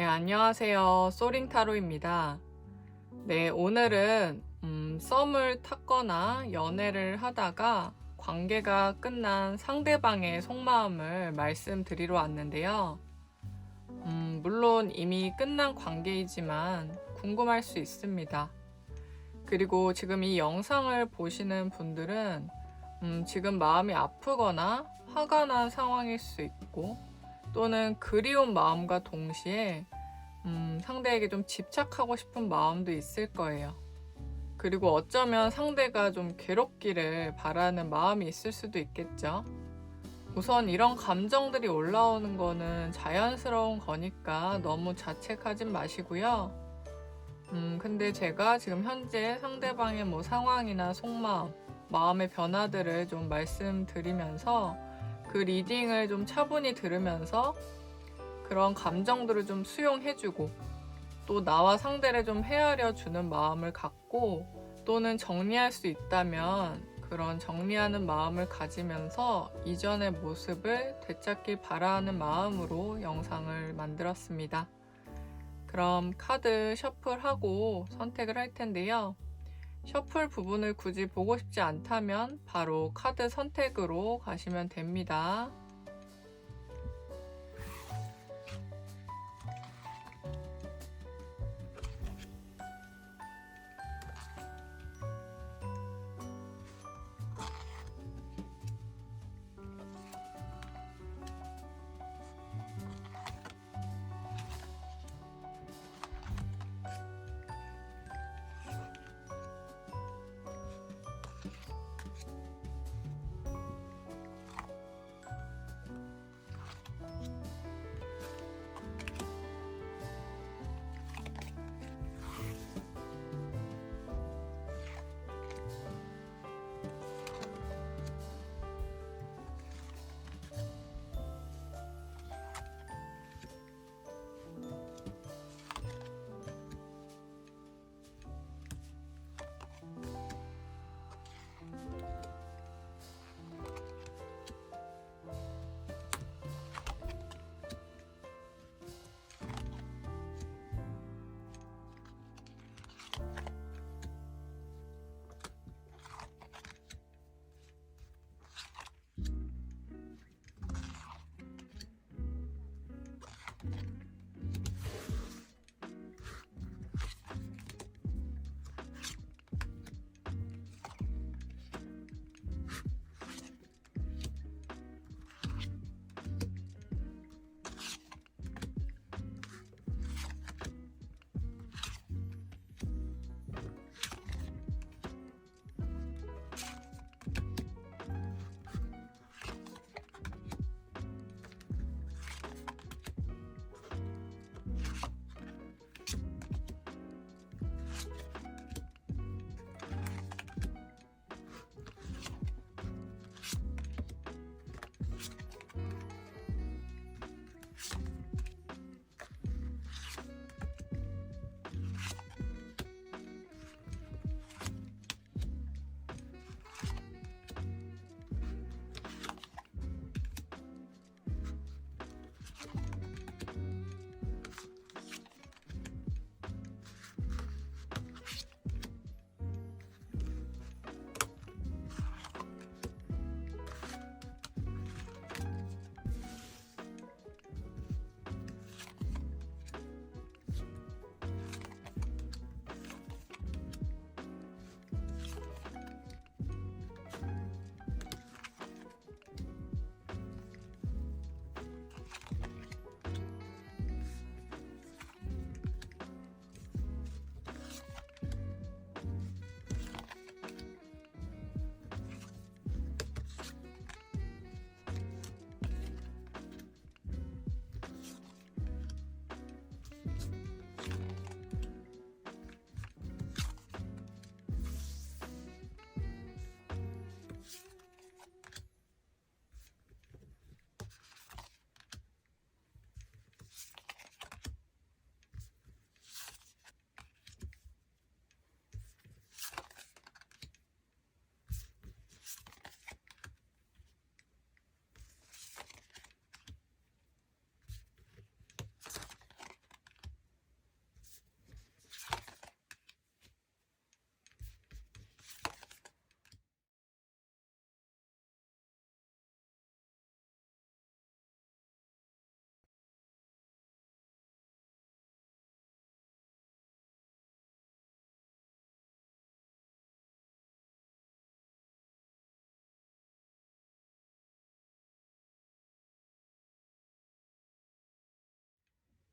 네, 안녕하세요. 소링타로입니다. 네, 오늘은 썸을 탔거나 연애를 하다가 관계가 끝난 상대방의 속마음을 말씀드리러 왔는데요. 물론 이미 끝난 관계이지만 궁금할 수 있습니다. 그리고 지금 이 영상을 보시는 분들은 지금 마음이 아프거나 화가 난 상황일 수 있고 또는 그리운 마음과 동시에 상대에게 좀 집착하고 싶은 마음도 있을 거예요. 그리고 어쩌면 상대가 좀 괴롭기를 바라는 마음이 있을 수도 있겠죠. 우선 이런 감정들이 올라오는 거는 자연스러운 거니까 너무 자책하진 마시고요. 근데 제가 지금 현재 상대방의 뭐 상황이나 속마음, 마음의 변화들을 좀 말씀드리면서 그 리딩을 좀 차분히 들으면서 그런 감정들을 좀 수용해주고 또 나와 상대를 좀 헤아려 주는 마음을 갖고 또는 정리할 수 있다면 그런 정리하는 마음을 가지면서 이전의 모습을 되찾길 바라는 마음으로 영상을 만들었습니다. 그럼 카드 셔플하고 선택을 할 텐데요. 셔플 부분을 굳이 보고 싶지 않다면 바로 카드 선택으로 가시면 됩니다.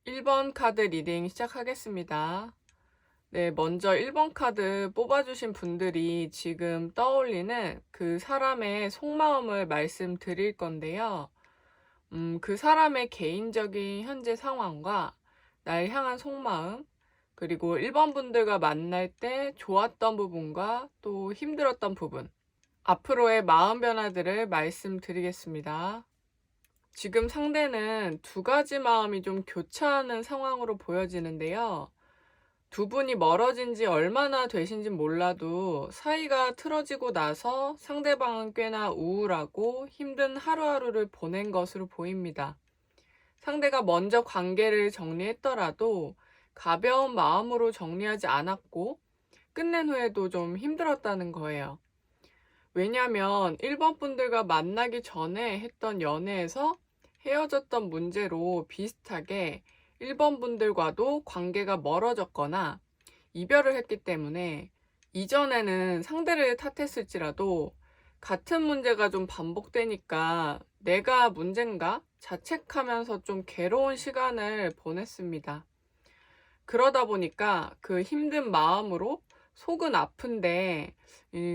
1번 카드 리딩 시작하겠습니다. 네, 먼저 1번 카드 뽑아주신 분들이 지금 떠올리는 그 사람의 속마음을 말씀드릴 건데요. 그 사람의 개인적인 현재 상황과 날 향한 속마음, 그리고 1번 분들과 만날 때 좋았던 부분과 또 힘들었던 부분, 앞으로의 마음 변화들을 말씀드리겠습니다. 지금 상대는 두 가지 마음이 좀 교차하는 상황으로 보여지는데요. 두 분이 멀어진 지 얼마나 되신진 몰라도 사이가 틀어지고 나서 상대방은 꽤나 우울하고 힘든 하루하루를 보낸 것으로 보입니다. 상대가 먼저 관계를 정리했더라도 가벼운 마음으로 정리하지 않았고 끝낸 후에도 좀 힘들었다는 거예요. 왜냐면 1번 분들과 만나기 전에 했던 연애에서 헤어졌던 문제로 비슷하게 1번 분들과도 관계가 멀어졌거나 이별을 했기 때문에 이전에는 상대를 탓했을지라도 같은 문제가 좀 반복되니까 내가 문제인가 자책하면서 좀 괴로운 시간을 보냈습니다. 그러다 보니까 그 힘든 마음으로 속은 아픈데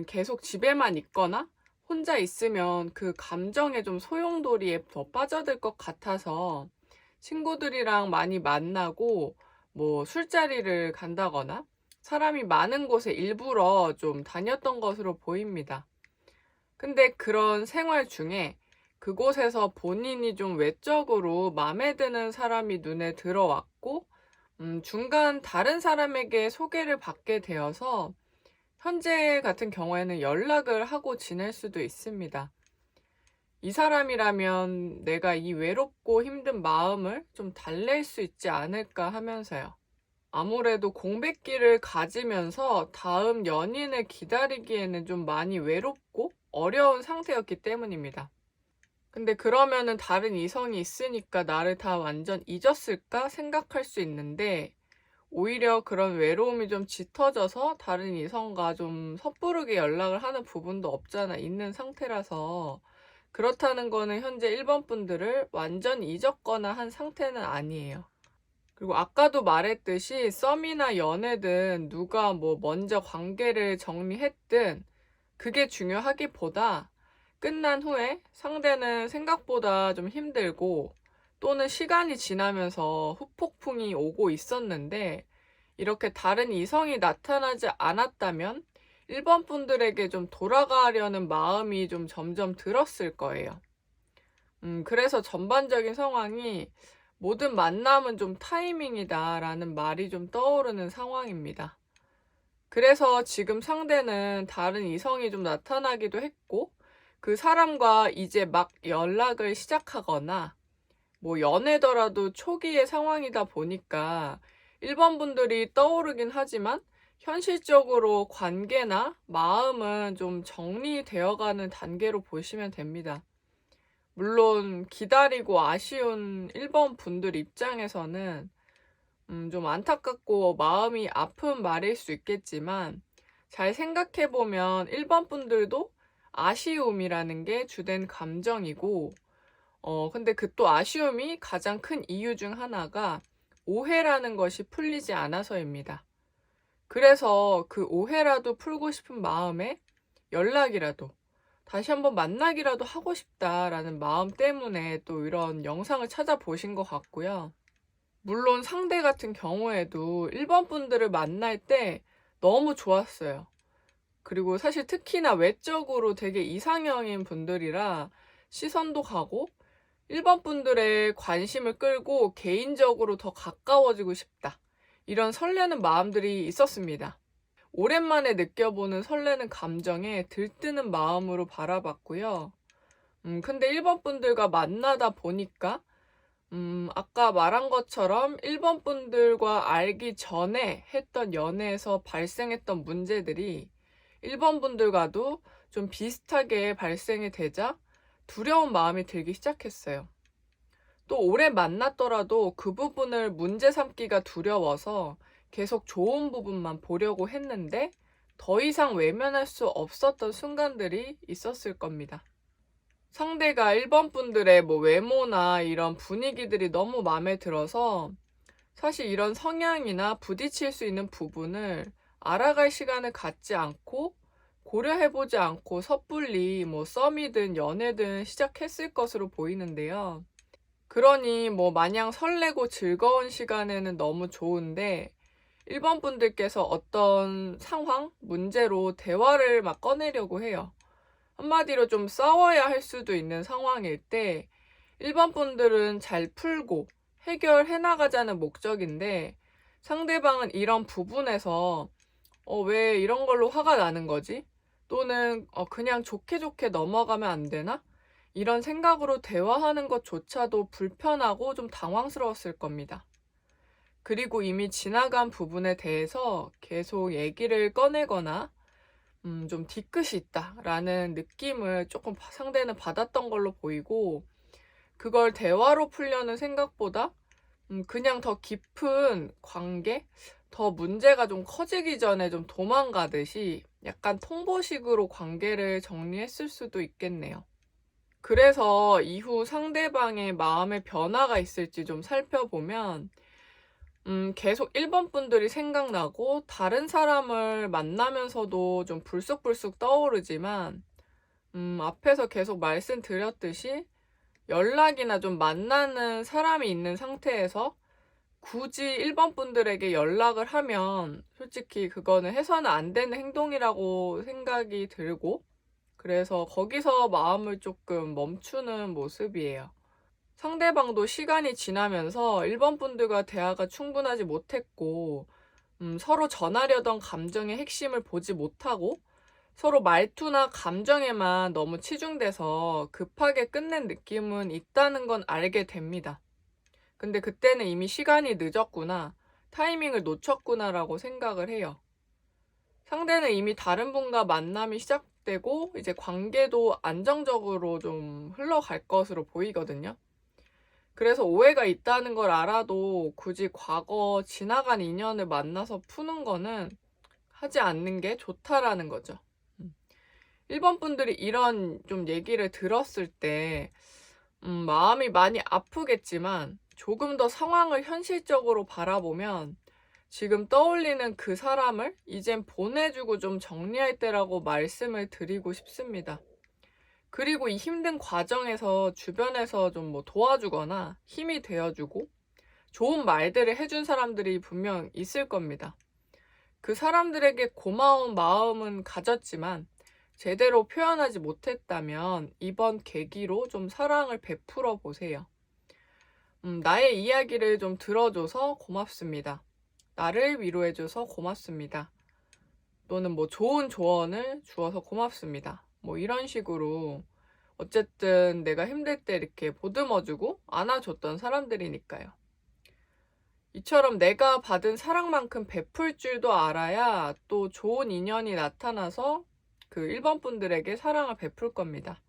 계속 집에만 있거나 혼자 있으면 그 감정에 좀 소용돌이에 더 빠져들 것 같아서 친구들이랑 많이 만나고 뭐 술자리를 간다거나 사람이 많은 곳에 일부러 좀 다녔던 것으로 보입니다. 근데 그런 생활 중에 그곳에서 본인이 좀 외적으로 마음에 드는 사람이 눈에 들어왔고 중간 다른 사람에게 소개를 받게 되어서 현재 같은 경우에는 연락을 하고 지낼 수도 있습니다. 이 사람이라면 내가 이 외롭고 힘든 마음을 좀 달랠 수 있지 않을까 하면서요. 아무래도 공백기를 가지면서 다음 연인을 기다리기에는 좀 많이 외롭고 어려운 상태였기 때문입니다. 근데 그러면은 다른 이성이 있으니까 나를 다 완전 잊었을까 생각할 수 있는데 오히려 그런 외로움이 좀 짙어져서 다른 이성과 좀 섣부르게 연락을 하는 부분도 없잖아 있는 상태라서 그렇다는 거는 현재 1번 분들을 완전 잊었거나 한 상태는 아니에요. 그리고 아까도 말했듯이 썸이나 연애든 누가 뭐 먼저 관계를 정리했든 그게 중요하기보다 끝난 후에 상대는 생각보다 좀 힘들고 또는 시간이 지나면서 후폭풍이 오고 있었는데 이렇게 다른 이성이 나타나지 않았다면 1번 분들에게 좀 돌아가려는 마음이 좀 점점 들었을 거예요. 그래서 전반적인 상황이 모든 만남은 좀 타이밍이다 라는 말이 좀 떠오르는 상황입니다. 그래서 지금 상대는 다른 이성이 좀 나타나기도 했고 그 사람과 이제 막 연락을 시작하거나 뭐 연애더라도 초기의 상황이다 보니까 1번 분들이 떠오르긴 하지만 현실적으로 관계나 마음은 좀 정리되어가는 단계로 보시면 됩니다. 물론 기다리고 아쉬운 1번 분들 입장에서는 좀 안타깝고 마음이 아픈 말일 수 있겠지만 잘 생각해보면 1번 분들도 아쉬움이라는 게 주된 감정이고 근데 그 또 아쉬움이 가장 큰 이유 중 하나가 오해라는 것이 풀리지 않아서입니다. 그래서 그 오해라도 풀고 싶은 마음에 연락이라도 다시 한번 만나기라도 하고 싶다라는 마음 때문에 또 이런 영상을 찾아보신 것 같고요. 물론 상대 같은 경우에도 1번 분들을 만날 때 너무 좋았어요. 그리고 사실 특히나 외적으로 되게 이상형인 분들이라 시선도 가고 1번 분들의 관심을 끌고 개인적으로 더 가까워지고 싶다. 이런 설레는 마음들이 있었습니다. 오랜만에 느껴보는 설레는 감정에 들뜨는 마음으로 바라봤고요. 근데 1번 분들과 만나다 보니까 아까 말한 것처럼 1번 분들과 알기 전에 했던 연애에서 발생했던 문제들이 1번 분들과도 좀 비슷하게 발생이 되자 두려운 마음이 들기 시작했어요. 또 오래 만났더라도 그 부분을 문제 삼기가 두려워서 계속 좋은 부분만 보려고 했는데 더 이상 외면할 수 없었던 순간들이 있었을 겁니다. 상대가 1번 분들의 뭐 외모나 이런 분위기들이 너무 마음에 들어서 사실 이런 성향이나 부딪힐 수 있는 부분을 알아갈 시간을 갖지 않고 고려해보지 않고 섣불리 썸이든 연애든 시작했을 것으로 보이는데요. 그러니 마냥 설레고 즐거운 시간에는 너무 좋은데 1번 분들께서 어떤 상황, 문제로 대화를 막 꺼내려고 해요. 한마디로 좀 싸워야 할 수도 있는 상황일 때 1번 분들은 잘 풀고 해결해 나가자는 목적인데 상대방은 이런 부분에서 왜 이런 걸로 화가 나는 거지? 또는 그냥 좋게 좋게 넘어가면 안 되나? 이런 생각으로 대화하는 것조차도 불편하고 좀 당황스러웠을 겁니다. 그리고 이미 지나간 부분에 대해서 계속 얘기를 꺼내거나 좀 뒤끝이 있다라는 느낌을 조금 상대는 받았던 걸로 보이고 그걸 대화로 풀려는 생각보다 그냥 더 깊은 관계? 더 문제가 좀 커지기 전에 좀 도망가듯이 약간 통보식으로 관계를 정리했을 수도 있겠네요. 그래서 이후 상대방의 마음의 변화가 있을지 좀 살펴보면 계속 1번 분들이 생각나고 다른 사람을 만나면서도 좀 불쑥불쑥 떠오르지만 앞에서 계속 말씀드렸듯이 연락이나 좀 만나는 사람이 있는 상태에서 굳이 1번 분들에게 연락을 하면 솔직히 그거는 해서는 안 되는 행동이라고 생각이 들고 그래서 거기서 마음을 조금 멈추는 모습이에요. 상대방도 시간이 지나면서 1번 분들과 대화가 충분하지 못했고 서로 전하려던 감정의 핵심을 보지 못하고 서로 말투나 감정에만 너무 치중돼서 급하게 끝낸 느낌은 있다는 건 알게 됩니다. 근데 그때는 이미 시간이 늦었구나, 타이밍을 놓쳤구나라고 생각을 해요. 상대는 이미 다른 분과 만남이 시작되고 이제 관계도 안정적으로 좀 흘러갈 것으로 보이거든요. 그래서 오해가 있다는 걸 알아도 굳이 과거 지나간 인연을 만나서 푸는 거는 하지 않는 게 좋다라는 거죠. 1번 분들이 이런 좀 얘기를 들었을 때 마음이 많이 아프겠지만 조금 더 상황을 현실적으로 바라보면 지금 떠올리는 그 사람을 이젠 보내주고 좀 정리할 때라고 말씀을 드리고 싶습니다. 그리고 이 힘든 과정에서 주변에서 좀 도와주거나 힘이 되어주고 좋은 말들을 해준 사람들이 분명 있을 겁니다. 그 사람들에게 고마운 마음은 가졌지만 제대로 표현하지 못했다면 이번 계기로 좀 사랑을 베풀어 보세요. 나의 이야기를 좀 들어줘서 고맙습니다. 나를 위로해줘서 고맙습니다. 또는 좋은 조언을 주어서 고맙습니다. 이런 식으로 어쨌든 내가 힘들 때 이렇게 보듬어주고 안아줬던 사람들이니까요. 이처럼 내가 받은 사랑만큼 베풀 줄도 알아야 또 좋은 인연이 나타나서 그 1번 분들에게 사랑을 베풀 겁니다.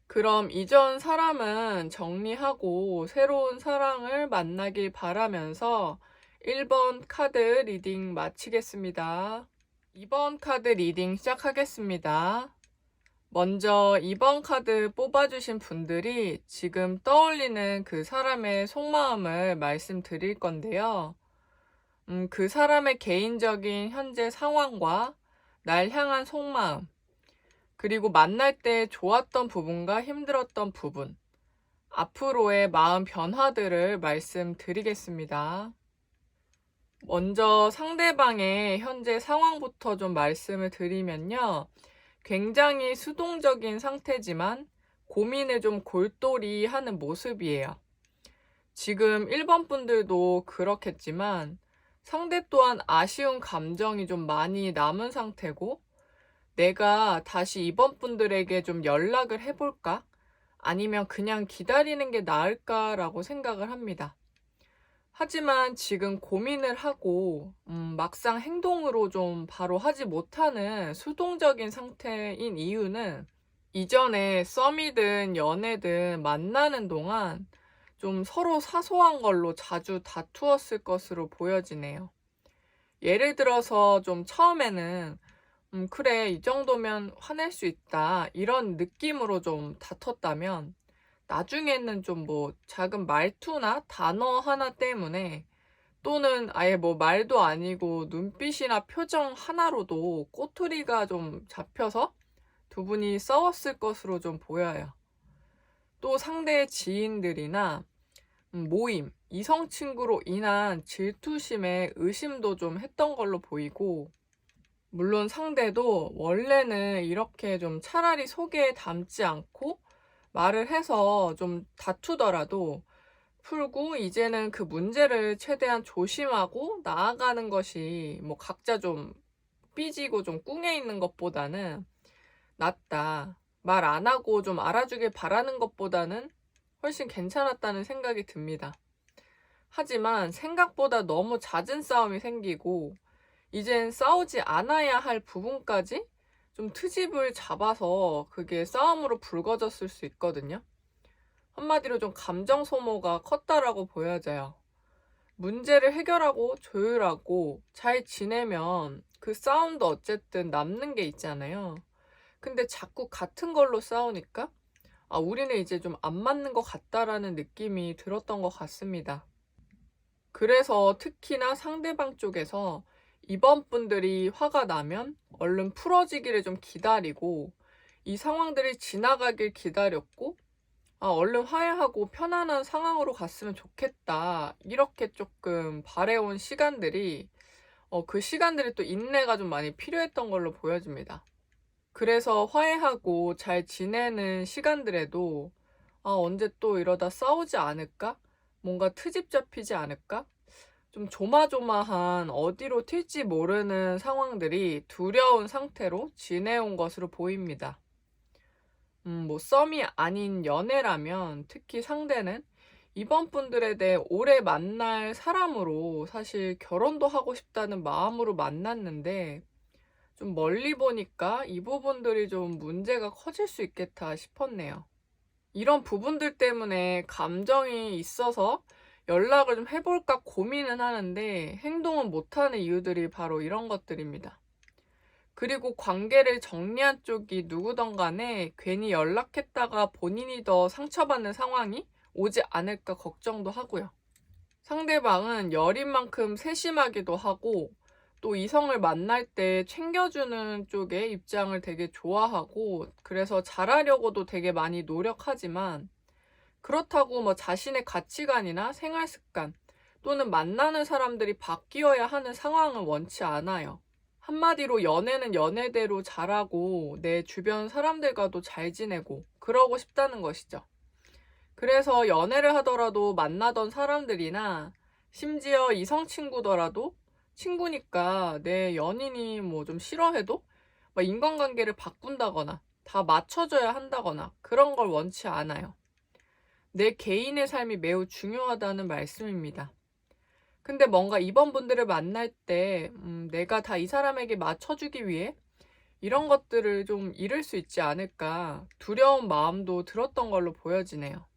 그럼 이전 사람은 정리하고 새로운 사랑을 만나길 바라면서 1번 카드 리딩 마치겠습니다. 2번 카드 리딩 시작하겠습니다. 먼저 2번 카드 뽑아주신 분들이 지금 떠올리는 그 사람의 속마음을 말씀드릴 건데요. 그 사람의 개인적인 현재 상황과 날 향한 속마음, 그리고 만날 때 좋았던 부분과 힘들었던 부분, 앞으로의 마음 변화들을 말씀드리겠습니다. 먼저 상대방의 현재 상황부터 좀 말씀을 드리면요. 굉장히 수동적인 상태지만 고민을 좀 골똘히 하는 모습이에요. 지금 1번 분들도 그렇겠지만 상대 또한 아쉬운 감정이 좀 많이 남은 상태고 내가 다시 2번 분들에게 좀 연락을 해볼까? 아니면 그냥 기다리는 게 나을까라고 생각을 합니다. 하지만 지금 고민을 하고 막상 행동으로 좀 바로 하지 못하는 수동적인 상태인 이유는 이전에 썸이든 연애든 만나는 동안 좀 서로 사소한 걸로 자주 다투었을 것으로 보여지네요. 예를 들어서 좀 처음에는 그래, 이 정도면 화낼 수 있다, 이런 느낌으로 좀 다퉜다면 나중에는 좀 작은 말투나 단어 하나 때문에 또는 아예 뭐 말도 아니고 눈빛이나 표정 하나로도 꼬투리가 좀 잡혀서 두 분이 싸웠을 것으로 좀 보여요. 또 상대의 지인들이나 모임, 이성 친구로 인한 질투심에 의심도 좀 했던 걸로 보이고, 물론 상대도 원래는 이렇게 좀 차라리 속에 담지 않고 말을 해서 좀 다투더라도 풀고 이제는 그 문제를 최대한 조심하고 나아가는 것이 뭐 각자 좀 삐지고 좀 꿍해 있는 것보다는 낫다. 말 안 하고 좀 알아주길 바라는 것보다는 훨씬 괜찮았다는 생각이 듭니다. 하지만 생각보다 너무 잦은 싸움이 생기고 이젠 싸우지 않아야 할 부분까지 좀 트집을 잡아서 그게 싸움으로 불거졌을 수 있거든요. 한마디로 좀 감정 소모가 컸다라고 보여져요. 문제를 해결하고 조율하고 잘 지내면 그 싸움도 어쨌든 남는 게 있잖아요. 근데 자꾸 같은 걸로 싸우니까 우리는 이제 좀 안 맞는 것 같다라는 느낌이 들었던 것 같습니다. 그래서 특히나 상대방 쪽에서 이번 분들이 화가 나면 얼른 풀어지기를 좀 기다리고 이 상황들이 지나가길 기다렸고 얼른 화해하고 편안한 상황으로 갔으면 좋겠다. 이렇게 조금 바래온 시간들이 그 시간들이 또 인내가 좀 많이 필요했던 걸로 보여집니다. 그래서 화해하고 잘 지내는 시간들에도 언제 또 이러다 싸우지 않을까? 뭔가 트집 잡히지 않을까? 좀 조마조마한 어디로 튈지 모르는 상황들이 두려운 상태로 지내온 것으로 보입니다. 뭐 썸이 아닌 연애라면 특히 상대는 이번 분들에 대해 오래 만날 사람으로 사실 결혼도 하고 싶다는 마음으로 만났는데 좀 멀리 보니까 이 부분들이 좀 문제가 커질 수 있겠다 싶었네요. 이런 부분들 때문에 감정이 있어서 연락을 좀 해볼까 고민은 하는데 행동은 못하는 이유들이 바로 이런 것들입니다. 그리고 관계를 정리한 쪽이 누구든 간에 괜히 연락했다가 본인이 더 상처받는 상황이 오지 않을까 걱정도 하고요. 상대방은 여린 만큼 세심하기도 하고 또 이성을 만날 때 챙겨주는 쪽의 입장을 되게 좋아하고 그래서 잘하려고도 되게 많이 노력하지만 그렇다고 뭐 자신의 가치관이나 생활 습관 또는 만나는 사람들이 바뀌어야 하는 상황은 원치 않아요. 한마디로 연애는 연애대로 잘하고 내 주변 사람들과도 잘 지내고 그러고 싶다는 것이죠. 그래서 연애를 하더라도 만나던 사람들이나 심지어 이성 친구더라도 친구니까 내 연인이 뭐 좀 싫어해도 막 인간관계를 바꾼다거나 다 맞춰줘야 한다거나 그런 걸 원치 않아요. 내 개인의 삶이 매우 중요하다는 말씀입니다. 근데 뭔가 이번 분들을 만날 때 내가 다 이 사람에게 맞춰주기 위해 이런 것들을 좀 잃을 수 있지 않을까 두려운 마음도 들었던 걸로 보여지네요.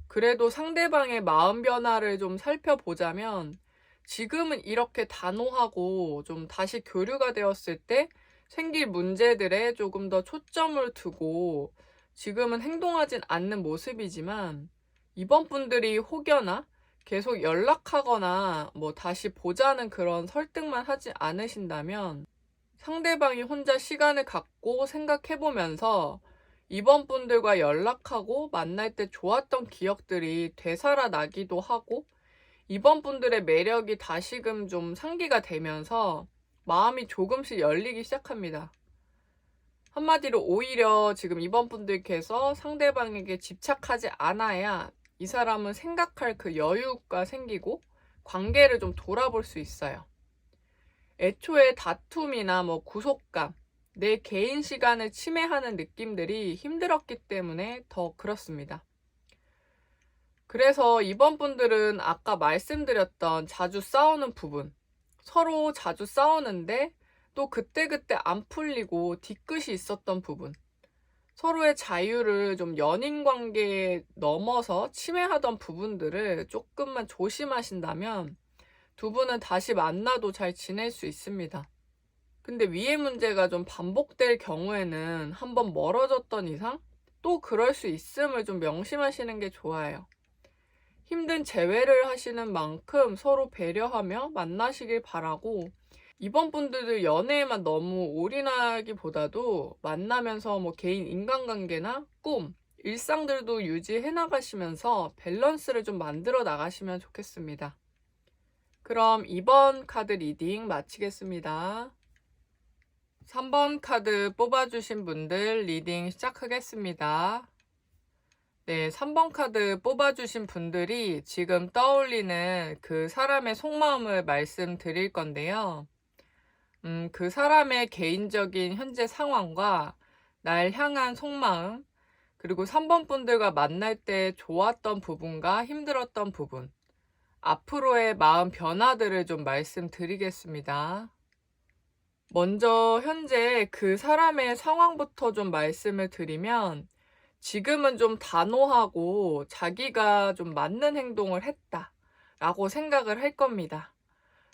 그래도 상대방의 마음 변화를 좀 살펴보자면 지금은 이렇게 단호하고 좀 다시 교류가 되었을 때 생길 문제들에 조금 더 초점을 두고 지금은 행동하진 않는 모습이지만 이번 분들이 혹여나 계속 연락하거나 뭐 다시 보자는 그런 설득만 하지 않으신다면 상대방이 혼자 시간을 갖고 생각해보면서 이번 분들과 연락하고 만날 때 좋았던 기억들이 되살아나기도 하고 이번 분들의 매력이 다시금 좀 상기가 되면서 마음이 조금씩 열리기 시작합니다. 한마디로 오히려 지금 이번 분들께서 상대방에게 집착하지 않아야 이 사람은 생각할 그 여유가 생기고 관계를 좀 돌아볼 수 있어요. 애초에 다툼이나 뭐 구속감, 내 개인 시간을 침해하는 느낌들이 힘들었기 때문에 더 그렇습니다. 그래서 이번 분들은 아까 말씀드렸던 자주 싸우는 부분, 서로 자주 싸우는데 또 그때그때 안 풀리고 뒤끝이 있었던 부분, 서로의 자유를 좀 연인 관계에 넘어서 침해하던 부분들을 조금만 조심하신다면 두 분은 다시 만나도 잘 지낼 수 있습니다. 근데 위의 문제가 좀 반복될 경우에는 한번 멀어졌던 이상 또 그럴 수 있음을 좀 명심하시는 게 좋아요. 힘든 재회를 하시는 만큼 서로 배려하며 만나시길 바라고, 이번 분들도 연애에만 너무 올인하기보다도 만나면서 뭐 개인 인간관계나 꿈, 일상들도 유지해 나가시면서 밸런스를 좀 만들어 나가시면 좋겠습니다. 그럼 이번 카드 리딩 마치겠습니다. 3번 카드 뽑아주신 분들 리딩 시작하겠습니다. 네, 3번 카드 뽑아주신 분들이 지금 떠올리는 그 사람의 속마음을 말씀드릴 건데요. 그 사람의 개인적인 현재 상황과 날 향한 속마음, 그리고 3번 분들과 만날 때 좋았던 부분과 힘들었던 부분, 앞으로의 마음 변화들을 좀 말씀드리겠습니다. 먼저 현재 그 사람의 상황부터 좀 말씀을 드리면, 지금은 좀 단호하고 자기가 좀 맞는 행동을 했다라고 생각을 할 겁니다.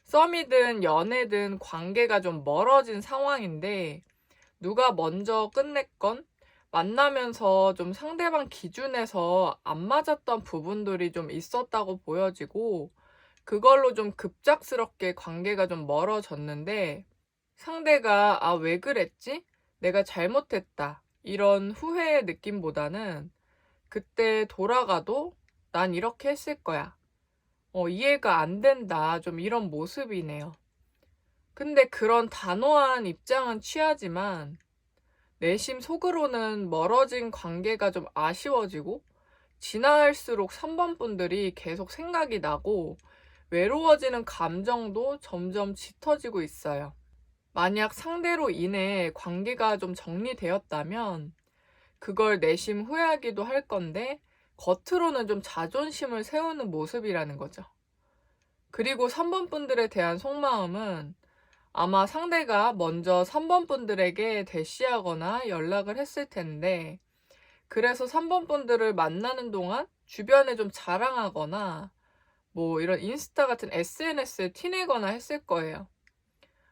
썸이든 연애든 관계가 좀 멀어진 상황인데, 누가 먼저 끝냈건 만나면서 좀 상대방 기준에서 안 맞았던 부분들이 좀 있었다고 보여지고, 그걸로 좀 급작스럽게 관계가 좀 멀어졌는데, 상대가 왜 그랬지? 내가 잘못했다. 이런 후회의 느낌보다는 그때 돌아가도 난 이렇게 했을 거야. 이해가 안 된다. 좀 이런 모습이네요. 근데 그런 단호한 입장은 취하지만 내심 속으로는 멀어진 관계가 좀 아쉬워지고, 지나갈수록 3번 분들이 계속 생각이 나고 외로워지는 감정도 점점 짙어지고 있어요. 만약 상대로 인해 관계가 좀 정리되었다면 그걸 내심 후회하기도 할 건데, 겉으로는 좀 자존심을 세우는 모습이라는 거죠. 그리고 3번 분들에 대한 속마음은 아마 상대가 먼저 3번 분들에게 대시하거나 연락을 했을 텐데, 그래서 3번 분들을 만나는 동안 주변에 좀 자랑하거나 뭐 이런 인스타 같은 SNS에 티내거나 했을 거예요.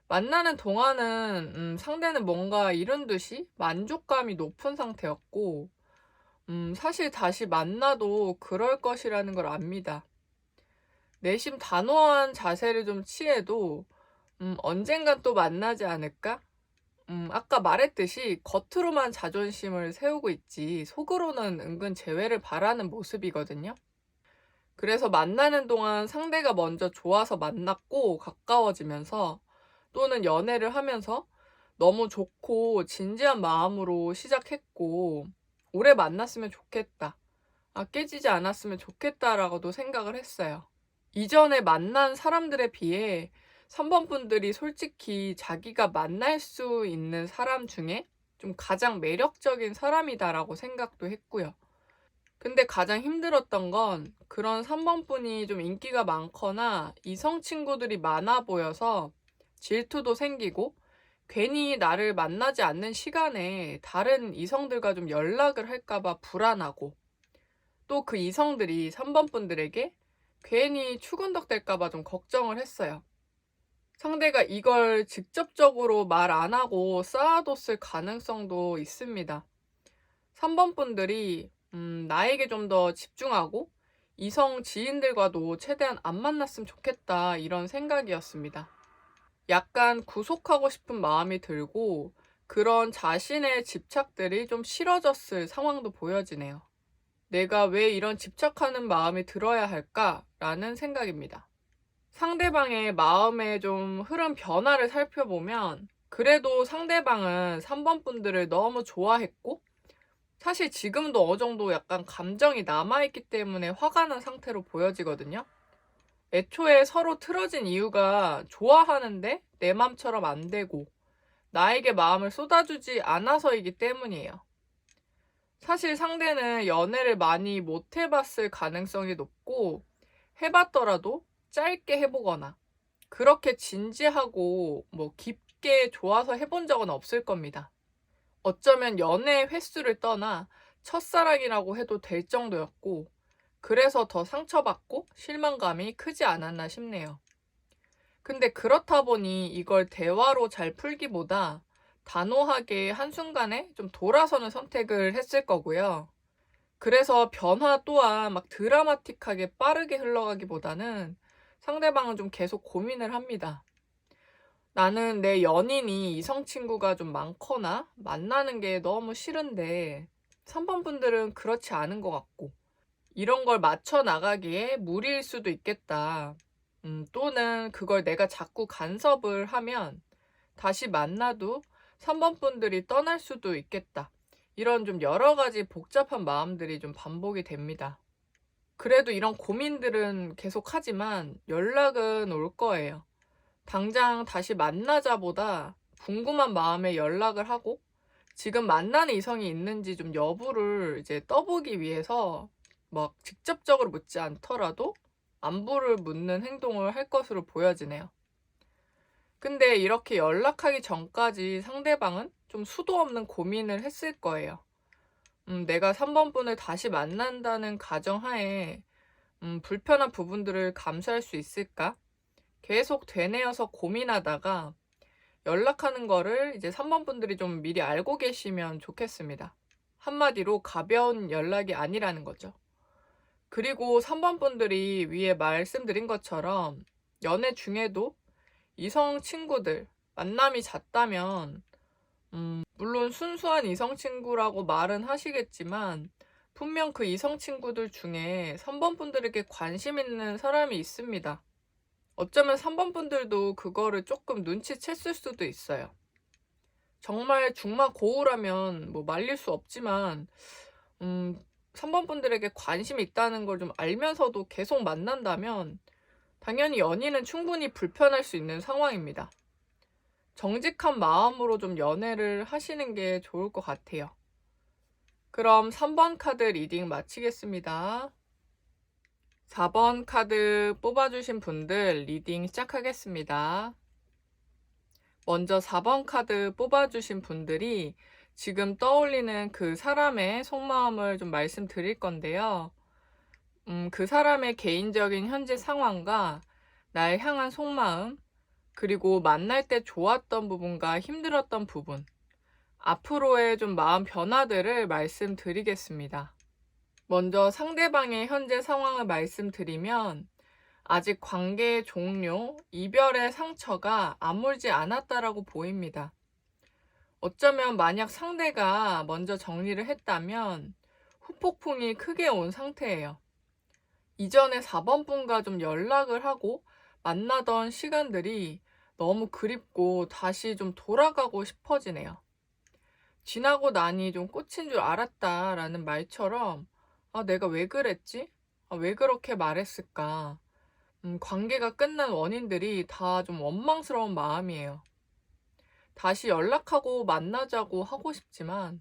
만나는 동안은 상대는 뭔가 이룬 듯이 만족감이 높은 상태였고, 사실 다시 만나도 그럴 것이라는 걸 압니다. 내심 단호한 자세를 좀 취해도 언젠간 또 만나지 않을까? 아까 말했듯이 겉으로만 자존심을 세우고 있지 속으로는 은근 재회를 바라는 모습이거든요. 그래서 만나는 동안 상대가 먼저 좋아서 만났고 가까워지면서, 또는 연애를 하면서 너무 좋고 진지한 마음으로 시작했고 오래 만났으면 좋겠다. 깨지지 않았으면 좋겠다라고도 생각을 했어요. 이전에 만난 사람들에 비해 3번 분들이 솔직히 자기가 만날 수 있는 사람 중에 좀 가장 매력적인 사람이다라고 생각도 했고요. 근데 가장 힘들었던 건 그런 3번 분이 좀 인기가 많거나 이성 친구들이 많아 보여서 질투도 생기고, 괜히 나를 만나지 않는 시간에 다른 이성들과 좀 연락을 할까봐 불안하고, 또 그 이성들이 3번 분들에게 괜히 추근덕 될까봐 좀 걱정을 했어요. 상대가 이걸 직접적으로 말 안 하고 쌓아뒀을 가능성도 있습니다. 3번 분들이 나에게 좀 더 집중하고 이성 지인들과도 최대한 안 만났으면 좋겠다, 이런 생각이었습니다. 약간 구속하고 싶은 마음이 들고 그런 자신의 집착들이 좀 싫어졌을 상황도 보여지네요. 내가 왜 이런 집착하는 마음이 들어야 할까라는 생각입니다. 상대방의 마음의 좀 흐름 변화를 살펴보면, 그래도 상대방은 3번 분들을 너무 좋아했고, 사실 지금도 어느 정도 약간 감정이 남아있기 때문에 화가 난 상태로 보여지거든요. 애초에 서로 틀어진 이유가 좋아하는데 내 맘처럼 안 되고 나에게 마음을 쏟아주지 않아서이기 때문이에요. 사실 상대는 연애를 많이 못 해봤을 가능성이 높고, 해봤더라도 짧게 해보거나 그렇게 진지하고 뭐 깊게 좋아서 해본 적은 없을 겁니다. 어쩌면 연애 횟수를 떠나 첫사랑이라고 해도 될 정도였고, 그래서 더 상처받고 실망감이 크지 않았나 싶네요. 근데 그렇다 보니 이걸 대화로 잘 풀기보다 단호하게 한순간에 좀 돌아서는 선택을 했을 거고요. 그래서 변화 또한 막 드라마틱하게 빠르게 흘러가기보다는 상대방은 좀 계속 고민을 합니다. 나는 내 연인이 이성 친구가 좀 많거나 만나는 게 너무 싫은데 3번 분들은 그렇지 않은 것 같고 이런 걸 맞춰 나가기에 무리일 수도 있겠다. 또는 그걸 내가 자꾸 간섭을 하면 다시 만나도 3번 분들이 떠날 수도 있겠다. 이런 좀 여러 가지 복잡한 마음들이 좀 반복이 됩니다. 그래도 이런 고민들은 계속하지만 연락은 올 거예요. 당장 다시 만나자보다 궁금한 마음에 연락을 하고 지금 만나는 이성이 있는지 좀 여부를 이제 떠보기 위해서 막 직접적으로 묻지 않더라도 안부를 묻는 행동을 할 것으로 보여지네요. 근데 이렇게 연락하기 전까지 상대방은 좀 수도 없는 고민을 했을 거예요. 내가 3번 분을 다시 만난다는 가정하에 불편한 부분들을 감수할 수 있을까? 계속 되뇌어서 고민하다가 연락하는 거를 이제 3번 분들이 좀 미리 알고 계시면 좋겠습니다. 한마디로 가벼운 연락이 아니라는 거죠. 그리고 3번 분들이 위에 말씀드린 것처럼 연애 중에도 이성 친구들 만남이 잦다면 물론 순수한 이성 친구라고 말은 하시겠지만 분명 그 이성 친구들 중에 3번 분들에게 관심 있는 사람이 있습니다. 어쩌면 3번 분들도 그거를 조금 눈치챘을 수도 있어요. 정말 중마고우라면 뭐 말릴 수 없지만 3번 분들에게 관심이 있다는 걸 좀 알면서도 계속 만난다면 당연히 연인은 충분히 불편할 수 있는 상황입니다. 정직한 마음으로 좀 연애를 하시는 게 좋을 것 같아요. 그럼 3번 카드 리딩 마치겠습니다. 4번 카드 뽑아주신 분들 리딩 시작하겠습니다. 먼저 4번 카드 뽑아주신 분들이 지금 떠올리는 그 사람의 속마음을 좀 말씀드릴 건데요. 그 사람의 개인적인 현재 상황과 날 향한 속마음, 그리고 만날 때 좋았던 부분과 힘들었던 부분, 앞으로의 좀 마음 변화들을 말씀드리겠습니다. 먼저 상대방의 현재 상황을 말씀드리면 아직 관계의 종료, 이별의 상처가 아물지 않았다라고 보입니다. 어쩌면 만약 상대가 먼저 정리를 했다면 후폭풍이 크게 온 상태예요. 이전에 4번 분과 좀 연락을 하고 만나던 시간들이 너무 그립고 다시 좀 돌아가고 싶어지네요. 지나고 나니 좀 꽃인 줄 알았다라는 말처럼 내가 왜 그랬지? 왜 그렇게 말했을까? 관계가 끝난 원인들이 다 좀 원망스러운 마음이에요. 다시 연락하고 만나자고 하고 싶지만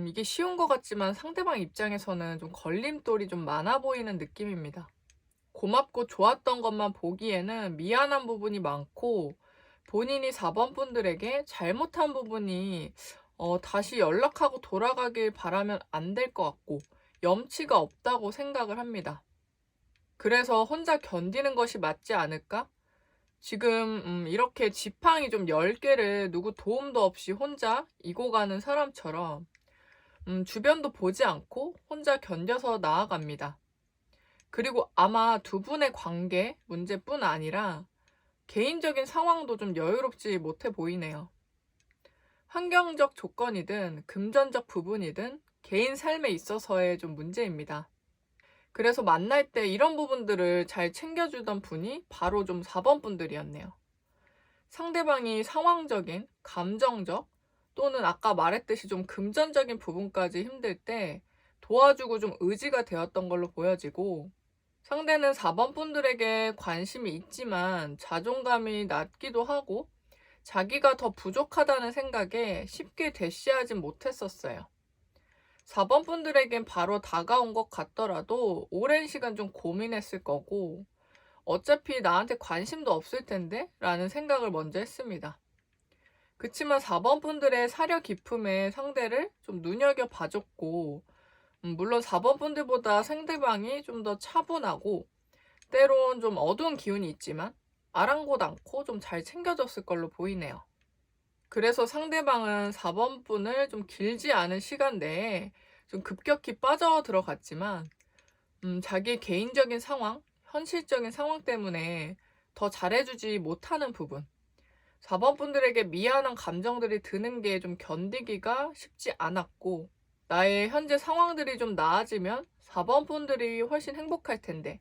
이게 쉬운 것 같지만 상대방 입장에서는 좀 걸림돌이 좀 많아 보이는 느낌입니다. 고맙고 좋았던 것만 보기에는 미안한 부분이 많고 본인이 4번 분들에게 잘못한 부분이 다시 연락하고 돌아가길 바라면 안 될 것 같고 염치가 없다고 생각을 합니다. 그래서 혼자 견디는 것이 맞지 않을까? 지금 이렇게 지팡이 좀 10개를 누구 도움도 없이 혼자 이고 가는 사람처럼 주변도 보지 않고 혼자 견뎌서 나아갑니다. 그리고 아마 두 분의 관계 문제뿐 아니라 개인적인 상황도 좀 여유롭지 못해 보이네요. 환경적 조건이든 금전적 부분이든 개인 삶에 있어서의 좀 문제입니다. 그래서 만날 때 이런 부분들을 잘 챙겨주던 분이 바로 좀 4번 분들이었네요. 상대방이 상황적인, 감정적, 또는 아까 말했듯이 좀 금전적인 부분까지 힘들 때 도와주고 좀 의지가 되었던 걸로 보여지고 상대는 4번 분들에게 관심이 있지만 자존감이 낮기도 하고 자기가 더 부족하다는 생각에 쉽게 대시하진 못했었어요. 4번 분들에겐 바로 다가온 것 같더라도 오랜 시간 좀 고민했을 거고 어차피 나한테 관심도 없을 텐데 라는 생각을 먼저 했습니다. 그치만 4번 분들의 사려 깊음에 상대를 좀 눈여겨봐줬고 물론 4번 분들보다 상대방이 좀 더 차분하고 때론 좀 어두운 기운이 있지만 아랑곳 않고 좀 잘 챙겨줬을 걸로 보이네요. 그래서 상대방은 4번 분을 좀 길지 않은 시간 내에 좀 급격히 빠져들어갔지만 자기 개인적인 상황, 현실적인 상황 때문에 더 잘해주지 못하는 부분, 4번 분들에게 미안한 감정들이 드는 게 좀 견디기가 쉽지 않았고, 나의 현재 상황들이 좀 나아지면 4번 분들이 훨씬 행복할 텐데,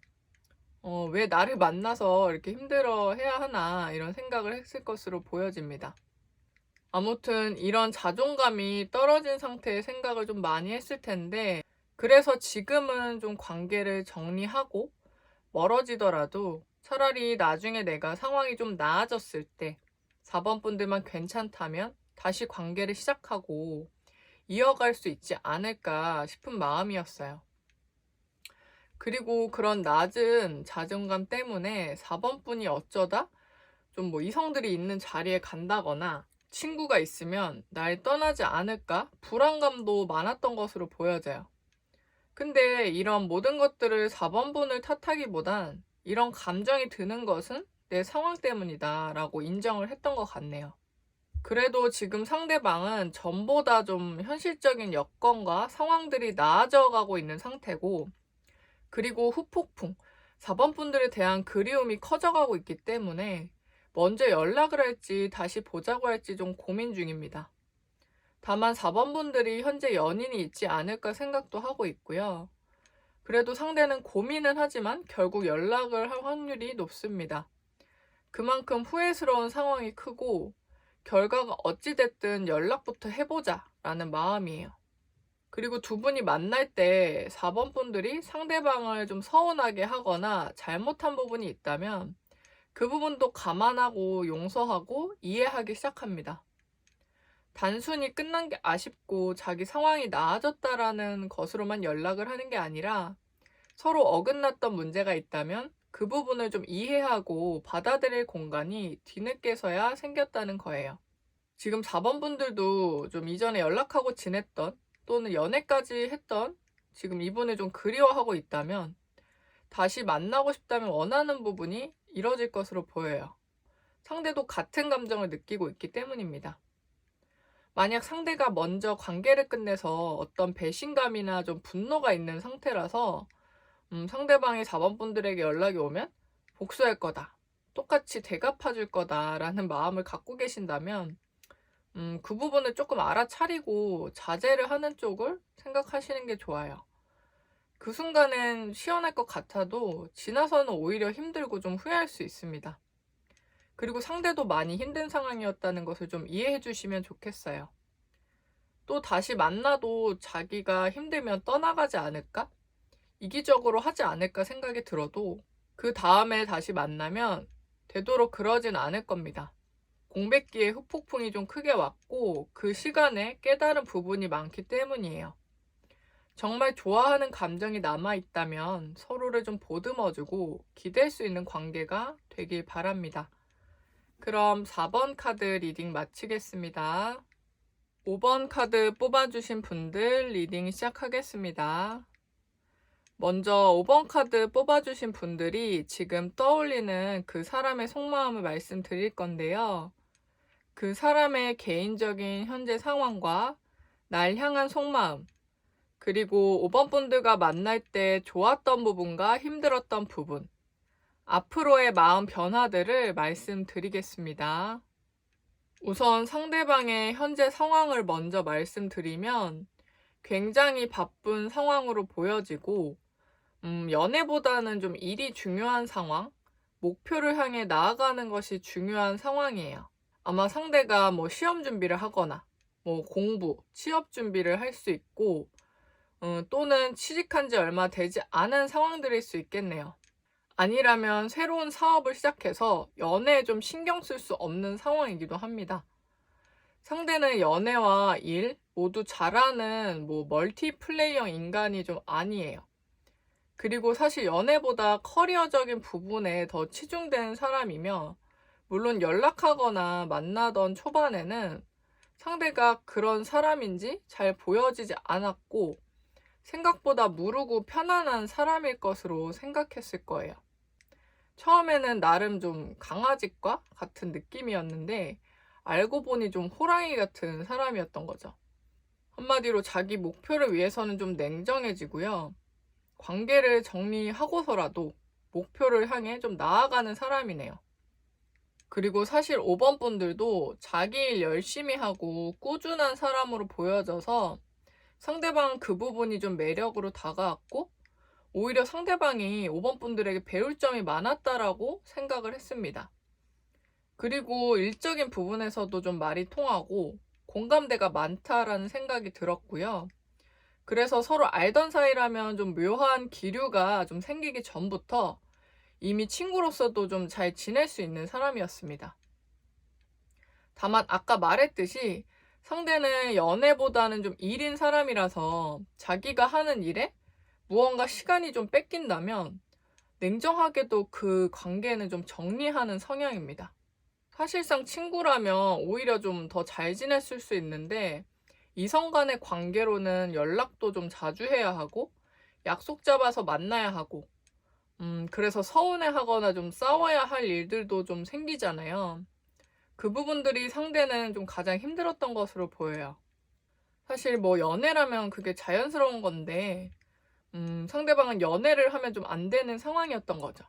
왜 나를 만나서 이렇게 힘들어 해야 하나, 이런 생각을 했을 것으로 보여집니다. 아무튼 이런 자존감이 떨어진 상태의 생각을 좀 많이 했을 텐데, 그래서 지금은 좀 관계를 정리하고 멀어지더라도 차라리 나중에 내가 상황이 좀 나아졌을 때 4번 분들만 괜찮다면 다시 관계를 시작하고 이어갈 수 있지 않을까 싶은 마음이었어요. 그리고 그런 낮은 자존감 때문에 4번 분이 어쩌다 좀 뭐 이성들이 있는 자리에 간다거나 친구가 있으면 날 떠나지 않을까 불안감도 많았던 것으로 보여져요. 근데 이런 모든 것들을 4번 분을 탓하기보단 이런 감정이 드는 것은 내 상황 때문이다 라고 인정을 했던 것 같네요. 그래도 지금 상대방은 전보다 좀 현실적인 여건과 상황들이 나아져 가고 있는 상태고, 그리고 후폭풍, 4번 분들에 대한 그리움이 커져가고 있기 때문에 먼저 연락을 할지 다시 보자고 할지 좀 고민 중입니다. 다만 4번 분들이 현재 연인이 있지 않을까 생각도 하고 있고요. 그래도 상대는 고민은 하지만 결국 연락을 할 확률이 높습니다. 그만큼 후회스러운 상황이 크고 결과가 어찌됐든 연락부터 해보자 라는 마음이에요. 그리고 두 분이 만날 때 4번 분들이 상대방을 좀 서운하게 하거나 잘못한 부분이 있다면 그 부분도 감안하고 용서하고 이해하기 시작합니다. 단순히 끝난 게 아쉽고 자기 상황이 나아졌다라는 것으로만 연락을 하는 게 아니라 서로 어긋났던 문제가 있다면 그 부분을 좀 이해하고 받아들일 공간이 뒤늦게서야 생겼다는 거예요. 지금 4번 분들도 좀 이전에 연락하고 지냈던 또는 연애까지 했던 지금 이분을 좀 그리워하고 있다면 다시 만나고 싶다면 원하는 부분이 이뤄질 것으로 보여요. 상대도 같은 감정을 느끼고 있기 때문입니다. 만약 상대가 먼저 관계를 끝내서 어떤 배신감이나 좀 분노가 있는 상태라서 상대방이 4번 분들에게 연락이 오면 복수할 거다, 똑같이 대갚아줄 거다라는 마음을 갖고 계신다면 그 부분을 조금 알아차리고 자제를 하는 쪽을 생각하시는 게 좋아요. 그 순간엔 시원할 것 같아도 지나서는 오히려 힘들고 좀 후회할 수 있습니다. 그리고 상대도 많이 힘든 상황이었다는 것을 좀 이해해 주시면 좋겠어요. 또 다시 만나도 자기가 힘들면 떠나가지 않을까? 이기적으로 하지 않을까 생각이 들어도 그 다음에 다시 만나면 되도록 그러진 않을 겁니다. 공백기에 후폭풍이 좀 크게 왔고 그 시간에 깨달은 부분이 많기 때문이에요. 정말 좋아하는 감정이 남아있다면 서로를 좀 보듬어주고 기댈 수 있는 관계가 되길 바랍니다. 그럼 4번 카드 리딩 마치겠습니다. 5번 카드 뽑아주신 분들 리딩 시작하겠습니다. 먼저 5번 카드 뽑아주신 분들이 지금 떠올리는 그 사람의 속마음을 말씀드릴 건데요. 그 사람의 개인적인 현재 상황과 날 향한 속마음, 그리고 5번 분들과 만날 때 좋았던 부분과 힘들었던 부분, 앞으로의 마음 변화들을 말씀드리겠습니다. 우선 상대방의 현재 상황을 먼저 말씀드리면 굉장히 바쁜 상황으로 보여지고, 연애보다는 좀 일이 중요한 상황, 목표를 향해 나아가는 것이 중요한 상황이에요. 아마 상대가 뭐 시험 준비를 하거나, 뭐 공부, 취업 준비를 할 수 있고, 또는 취직한 지 얼마 되지 않은 상황들일 수 있겠네요. 아니라면 새로운 사업을 시작해서 연애에 좀 신경 쓸 수 없는 상황이기도 합니다. 상대는 연애와 일 모두 잘하는 뭐 멀티플레이어 인간이 좀 아니에요. 그리고 사실 연애보다 커리어적인 부분에 더 치중된 사람이며, 물론 연락하거나 만나던 초반에는 상대가 그런 사람인지 잘 보여지지 않았고 생각보다 무르고 편안한 사람일 것으로 생각했을 거예요. 처음에는 나름 좀 강아지과 같은 느낌이었는데 알고 보니 좀 호랑이 같은 사람이었던 거죠. 한마디로 자기 목표를 위해서는 좀 냉정해지고요. 관계를 정리하고서라도 목표를 향해 좀 나아가는 사람이네요. 그리고 사실 5번 분들도 자기 일 열심히 하고 꾸준한 사람으로 보여져서 상대방 그 부분이 좀 매력으로 다가왔고, 오히려 상대방이 5번 분들에게 배울 점이 많았다라고 생각을 했습니다. 그리고 일적인 부분에서도 좀 말이 통하고 공감대가 많다라는 생각이 들었고요. 그래서 서로 알던 사이라면 좀 묘한 기류가 좀 생기기 전부터 이미 친구로서도 좀 잘 지낼 수 있는 사람이었습니다. 다만 아까 말했듯이 상대는 연애보다는 좀 일인 사람이라서 자기가 하는 일에 무언가 시간이 좀 뺏긴다면 냉정하게도 그 관계는 좀 정리하는 성향입니다. 사실상 친구라면 오히려 좀 더 잘 지냈을 수 있는데, 이성 간의 관계로는 연락도 좀 자주 해야 하고 약속 잡아서 만나야 하고, 그래서 서운해하거나 좀 싸워야 할 일들도 좀 생기잖아요. 그 부분들이 상대는 좀 가장 힘들었던 것으로 보여요. 사실 뭐 연애라면 그게 자연스러운 건데, 상대방은 연애를 하면 좀 안 되는 상황이었던 거죠.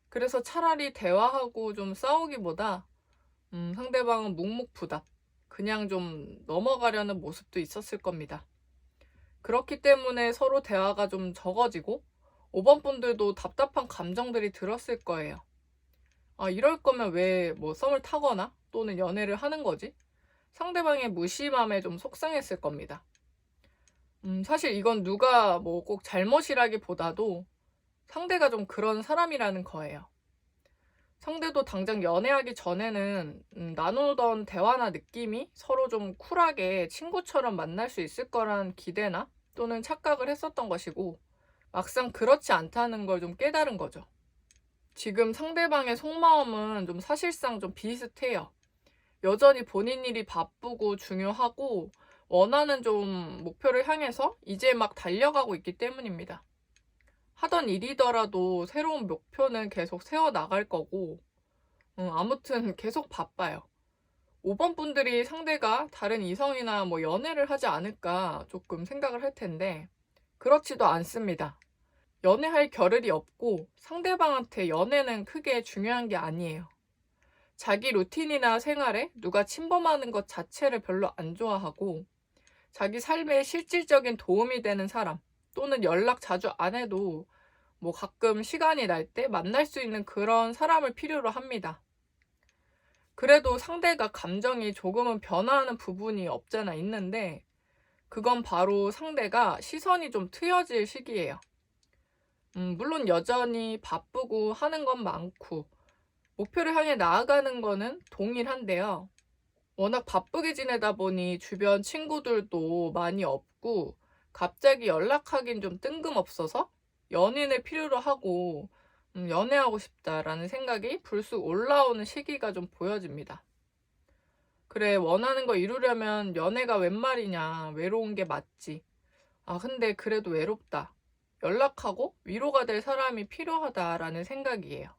그래서 차라리 대화하고 좀 싸우기보다 상대방은 묵묵부답, 그냥 좀 넘어가려는 모습도 있었을 겁니다. 그렇기 때문에 서로 대화가 좀 적어지고 5번 분들도 답답한 감정들이 들었을 거예요. 아, 이럴 거면 왜 뭐 썸을 타거나 또는 연애를 하는 거지? 상대방의 무심함에 좀 속상했을 겁니다. 사실 이건 누가 뭐 꼭 잘못이라기보다도 상대가 좀 그런 사람이라는 거예요. 상대도 당장 연애하기 전에는 나누던 대화나 느낌이 서로 좀 쿨하게 친구처럼 만날 수 있을 거란 기대나 또는 착각을 했었던 것이고, 막상 그렇지 않다는 걸 좀 깨달은 거죠. 지금 상대방의 속마음은 좀 사실상 좀 비슷해요. 여전히 본인 일이 바쁘고 중요하고 원하는 좀 목표를 향해서 이제 막 달려가고 있기 때문입니다. 하던 일이더라도 새로운 목표는 계속 세워나갈 거고, 아무튼 계속 바빠요. 5번 분들이 상대가 다른 이성이나 뭐 연애를 하지 않을까 조금 생각을 할 텐데, 그렇지도 않습니다. 연애할 겨를이 없고 상대방한테 연애는 크게 중요한 게 아니에요. 자기 루틴이나 생활에 누가 침범하는 것 자체를 별로 안 좋아하고, 자기 삶에 실질적인 도움이 되는 사람 또는 연락 자주 안 해도 뭐 가끔 시간이 날 때 만날 수 있는 그런 사람을 필요로 합니다. 그래도 상대가 감정이 조금은 변화하는 부분이 없잖아 있는데, 그건 바로 상대가 시선이 좀 트여질 시기예요. 물론 여전히 바쁘고 하는 건 많고 목표를 향해 나아가는 거는 동일한데요. 워낙 바쁘게 지내다 보니 주변 친구들도 많이 없고 갑자기 연락하긴 좀 뜬금없어서 연인을 필요로 하고 연애하고 싶다라는 생각이 불쑥 올라오는 시기가 좀 보여집니다. 그래, 원하는 거 이루려면 연애가 웬 말이냐, 외로운 게 맞지. 아, 근데 그래도 외롭다. 연락하고 위로가 될 사람이 필요하다라는 생각이에요.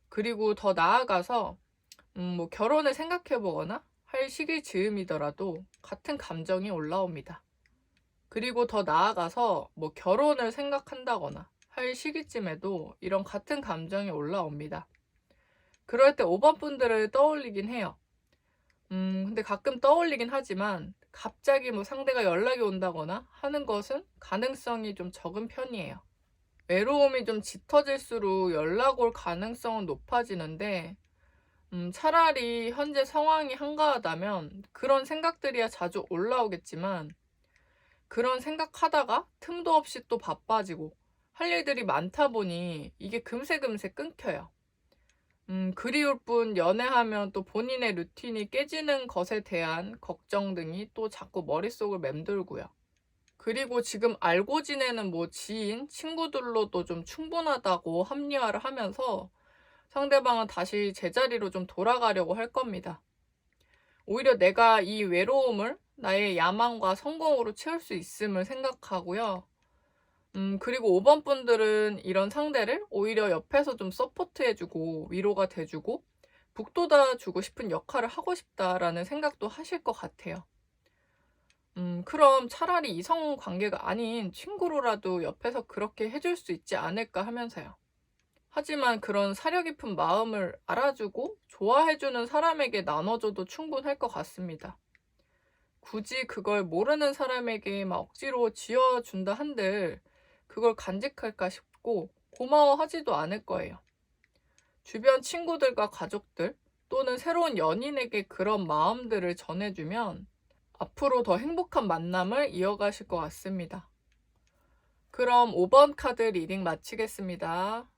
그리고 더 나아가서 뭐 결혼을 생각해 보거나 할 시기 즈음이더라도 같은 감정이 올라옵니다. 그리고 더 나아가서 뭐 결혼을 생각한다거나 할 시기쯤에도 이런 같은 감정이 올라옵니다. 그럴 때 5번 분들을 떠올리긴 해요. 근데 가끔 떠올리긴 하지만 갑자기 뭐 상대가 연락이 온다거나 하는 것은 가능성이 좀 적은 편이에요. 외로움이 좀 짙어질수록 연락 올 가능성은 높아지는데, 차라리 현재 상황이 한가하다면 그런 생각들이야 자주 올라오겠지만, 그런 생각하다가 틈도 없이 또 바빠지고 할 일들이 많다 보니 이게 금세금세 끊겨요. 그리울 뿐 연애하면 또 본인의 루틴이 깨지는 것에 대한 걱정 등이 또 자꾸 머릿속을 맴돌고요. 그리고 지금 알고 지내는 뭐 지인, 친구들로도 좀 충분하다고 합리화를 하면서 상대방은 다시 제자리로 좀 돌아가려고 할 겁니다. 오히려 내가 이 외로움을 나의 야망과 성공으로 채울 수 있음을 생각하고요. 그리고 5번 분들은 이런 상대를 오히려 옆에서 좀 서포트해주고 위로가 돼주고 북돋아주고 싶은 역할을 하고 싶다라는 생각도 하실 것 같아요. 그럼 차라리 이성 관계가 아닌 친구로라도 옆에서 그렇게 해줄 수 있지 않을까 하면서요. 하지만 그런 사려 깊은 마음을 알아주고 좋아해주는 사람에게 나눠줘도 충분할 것 같습니다. 굳이 그걸 모르는 사람에게 막 억지로 지어준다 한들 그걸 간직할까 싶고 고마워하지도 않을 거예요. 주변 친구들과 가족들 또는 새로운 연인에게 그런 마음들을 전해주면 앞으로 더 행복한 만남을 이어가실 것 같습니다. 그럼 5번 카드 리딩 마치겠습니다.